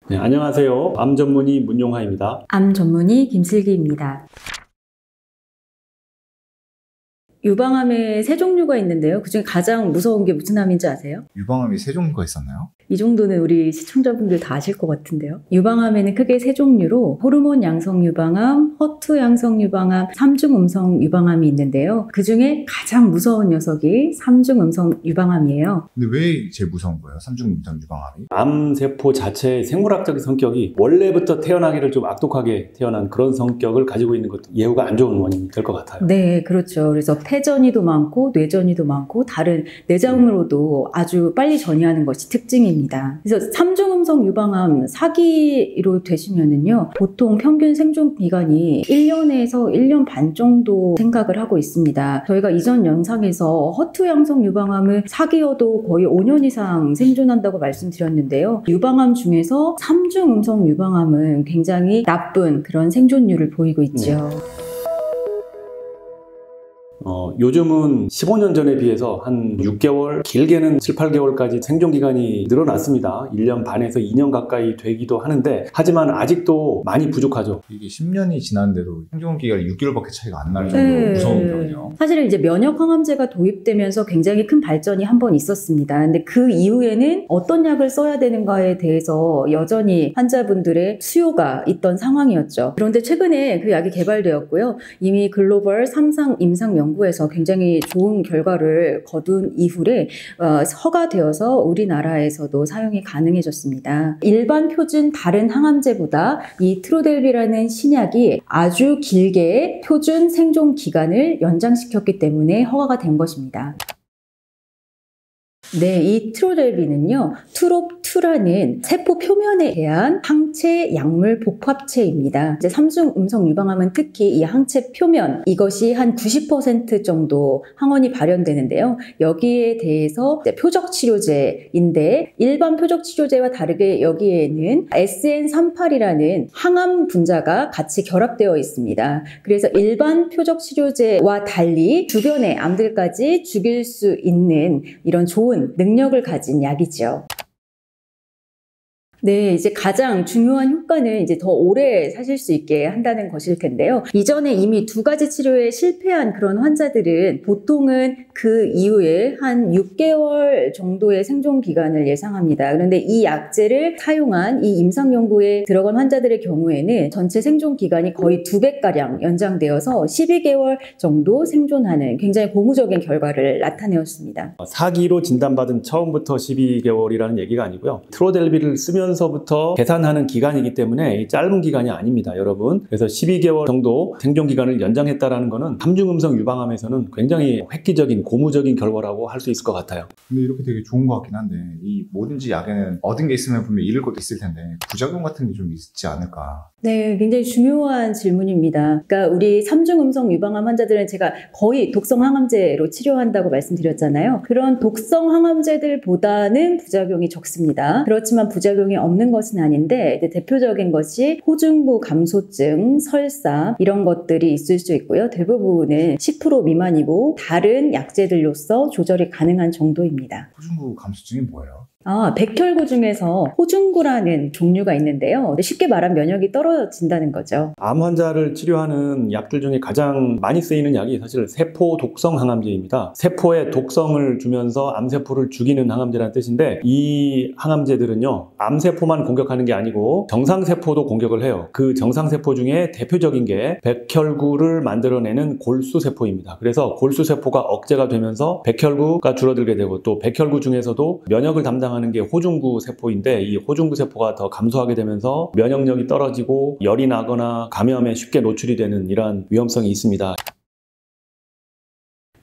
네, 안녕하세요. 암 전문의 문용하입니다. 암 전문의 김슬기입니다. 유방암에 세 종류가 있는데요. 그중에 가장 무서운 게 무슨 암인지 아세요? 유방암이 세 종류가 있었나요? 이 정도는 우리 시청자분들 다 아실 것 같은데요. 유방암에는 크게 세 종류로 호르몬 양성 유방암, 허투 양성 유방암, 삼중 음성 유방암이 있는데요. 그중에 가장 무서운 녀석이 삼중 음성 유방암이에요. 근데 왜 제일 무서운 거예요? 삼중 음성 유방암이? 암세포 자체의 생물학적인 성격이 원래부터 태어나기를 좀 악독하게 태어난 그런 성격을 가지고 있는 것도 예후가 안 좋은 원인이 될 것 같아요. 네, 그렇죠. 그래서 폐전이도 많고 뇌전이도 많고 다른 내장으로도 아주 빨리 전이하는 것이 특징입니다. 그래서 삼중음성 유방암 4기로 되시면은요, 보통 평균 생존 기간이 1년에서 1년 반 정도 생각을 하고 있습니다. 저희가 이전 영상에서 허투 양성 유방암은 4기여도 거의 5년 이상 생존한다고 말씀드렸는데요. 유방암 중에서 삼중음성 유방암은 굉장히 나쁜 그런 생존율을 보이고 있죠. 요즘은 15년 전에 비해서 한 6개월, 길게는 7, 8개월까지 생존기간이 늘어났습니다. 1년 반에서 2년 가까이 되기도 하는데, 하지만 아직도 많이 부족하죠. 이게 10년이 지났는데도 생존 기간이 6개월밖에 차이가 안 날 정도로 무서운 병이요. 사실은 이제 면역 항암제가 도입되면서 굉장히 큰 발전이 한 번 있었습니다. 근데 그 이후에는 어떤 약을 써야 되는가에 대해서 여전히 환자분들의 수요가 있던 상황이었죠. 그런데 최근에 그 약이 개발되었고요. 이미 글로벌 3상 임상 연구에서 굉장히 좋은 결과를 거둔 이후에 허가되어서 우리나라에서도 사용이 가능해졌습니다. 일반 표준 다른 항암제보다 이 트로델비라는 신약이 아주 길게 표준 생존 기간을 연장시켰기 때문에 허가가 된 것입니다. 네, 이 트로델비는요, 트롭2라는 세포 표면에 대한 항체 약물 복합체입니다. 이제 삼중 음성 유방암은 특히 이 항체 표면, 이것이 한 90% 정도 항원이 발현되는데요. 여기에 대해서 표적 치료제인데, 일반 표적 치료제와 다르게 여기에는 SN38이라는 항암 분자가 같이 결합되어 있습니다. 그래서 일반 표적 치료제와 달리 주변의 암들까지 죽일 수 있는 이런 좋은 능력을 가진 약이죠. 네, 이제 가장 중요한 효과는 이제 더 오래 사실 수 있게 한다는 것일 텐데요. 이전에 이미 2가지 치료에 실패한 그런 환자들은 보통은 그 이후에 한 6개월 정도의 생존 기간을 예상합니다. 그런데 이 약제를 사용한 이 임상 연구에 들어간 환자들의 경우에는 전체 생존 기간이 거의 2배가량 연장되어서 12개월 정도 생존하는 굉장히 고무적인 결과를 나타내었습니다. 4기로 진단받은 처음부터 12개월이라는 얘기가 아니고요. 트로델비를 쓰면서부터 계산하는 기간이기 때문에 짧은 기간이 아닙니다, 여러분. 그래서 12개월 정도 생존 기간을 연장했다라는 것은 삼중음성 유방암에서는 굉장히 획기적인 고무적인 결과라고 할 수 있을 것 같아요. 근데 이렇게 되게 좋은 것 같긴 한데, 이 뭐든지 약에는 얻은 게 있으면 분명 잃을 것도 있을 텐데 부작용 같은 게 좀 있지 않을까? 네, 굉장히 중요한 질문입니다. 그러니까 우리 삼중음성 유방암 환자들은 제가 거의 독성 항암제로 치료한다고 말씀드렸잖아요. 그런 독성 항암제들보다는 부작용이 적습니다. 그렇지만 부작용이 없는 것은 아닌데 대표적인 것이 호중부 감소증, 설사 이런 것들이 있을 수 있고요. 대부분은 10% 미만이고 다른 약제들로서 조절이 가능한 정도입니다. 호중부 감소증이 뭐예요? 백혈구 중에서 호중구라는 종류가 있는데요. 쉽게 말하면 면역이 떨어진다는 거죠. 암 환자를 치료하는 약들 중에 가장 많이 쓰이는 약이 사실 세포 독성 항암제입니다. 세포에 독성을 주면서 암세포를 죽이는 항암제라는 뜻인데, 이 항암제들은요, 암세포만 공격하는 게 아니고 정상세포도 공격을 해요. 그 정상세포 중에 대표적인 게 백혈구를 만들어내는 골수세포입니다. 그래서 골수세포가 억제가 되면서 백혈구가 줄어들게 되고, 또 백혈구 중에서도 면역을 담당하는 게 호중구 세포인데, 이 호중구 세포가 더 감소하게 되면서 면역력이 떨어지고 열이 나거나 감염에 쉽게 노출이 되는 이러한 위험성이 있습니다.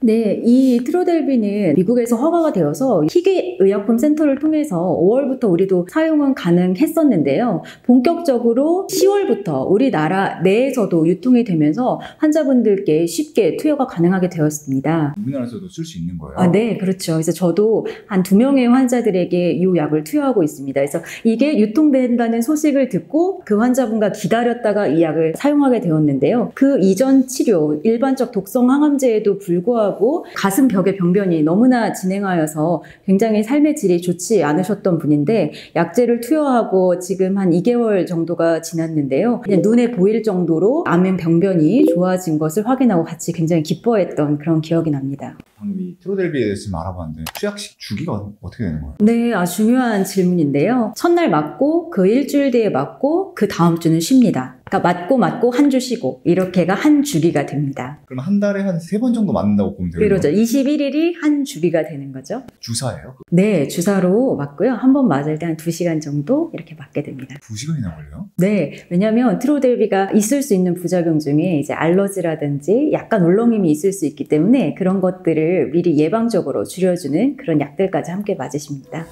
네, 이 트로델비는 미국에서 허가가 되어서 희귀의약품센터를 통해서 5월부터 우리도 사용은 가능했었는데요. 본격적으로 10월부터 우리나라 내에서도 유통이 되면서 환자분들께 쉽게 투여가 가능하게 되었습니다. 우리나라에서도 쓸 수 있는 거예요? 네, 그렇죠. 그래서 저도 한 2명의 환자들에게 이 약을 투여하고 있습니다. 그래서 이게 유통된다는 소식을 듣고 그 환자분과 기다렸다가 이 약을 사용하게 되었는데요. 그 이전 치료, 일반적 독성 항암제에도 불구하고 투여하고 가슴 벽의 병변이 너무나 진행하여서 굉장히 삶의 질이 좋지 않으셨던 분인데 약제를 투여하고 지금 한 2개월 정도가 지났는데요. 그냥 눈에 보일 정도로 암의 병변이 좋아진 것을 확인하고 같이 굉장히 기뻐했던 그런 기억이 납니다. 방금 이 트로델비에 대해서 좀 알아봤는데 투약식 주기가 어떻게 되는 거예요? 네, 아주 중요한 질문인데요. 첫날 맞고 그 일주일 뒤에 맞고 그 다음 주는 쉽니다. 그러니까 맞고 한 주 쉬고 이렇게가 한 주기가 됩니다. 그럼 한 달에 한 3번 정도 맞는다고 보면 되겠네요. 그렇죠. 21일이 한 주기가 되는 거죠. 주사예요? 네, 주사로 맞고요. 한 번 맞을 때 한 2시간 정도 이렇게 맞게 됩니다. 2시간이나 걸려요? 네, 왜냐하면 트로델비가 있을 수 있는 부작용 중에 이제 알러지라든지 약간 울렁임이 있을 수 있기 때문에 그런 것들을 미리 예방적으로 줄여주는 그런 약들까지 함께 맞으십니다.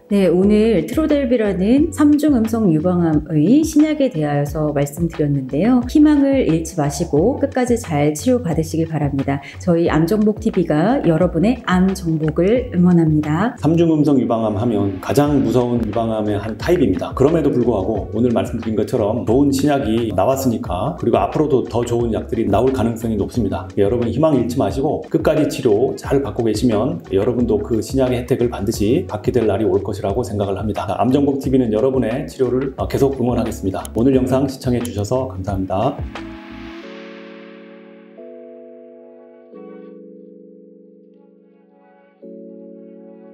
네, 오늘 트로델비라는 3중 음성 유방암의 신약에 대하여서 말씀드렸는데요. 희망을 잃지 마시고 끝까지 잘 치료받으시길 바랍니다. 저희 암정복TV가 여러분의 암 정복을 응원합니다. 3중 음성 유방암 하면 가장 무서운 유방암의 한 타입입니다. 그럼에도 불구하고 오늘 말씀드린 것처럼 좋은 신약이 나왔으니까 그리고 앞으로도 더 좋은 약들이 나올 가능성이 높습니다. 여러분 희망 잃지 마시고 끝까지 치료 잘 받고 계시면 여러분도 그 신약의 혜택을 반드시 받게 될 날이 올 것이라고 생각을 합니다. 암정복TV는 여러분의 치료를 계속 응원하겠습니다. 오늘 영상 시청해 주셔서 감사합니다.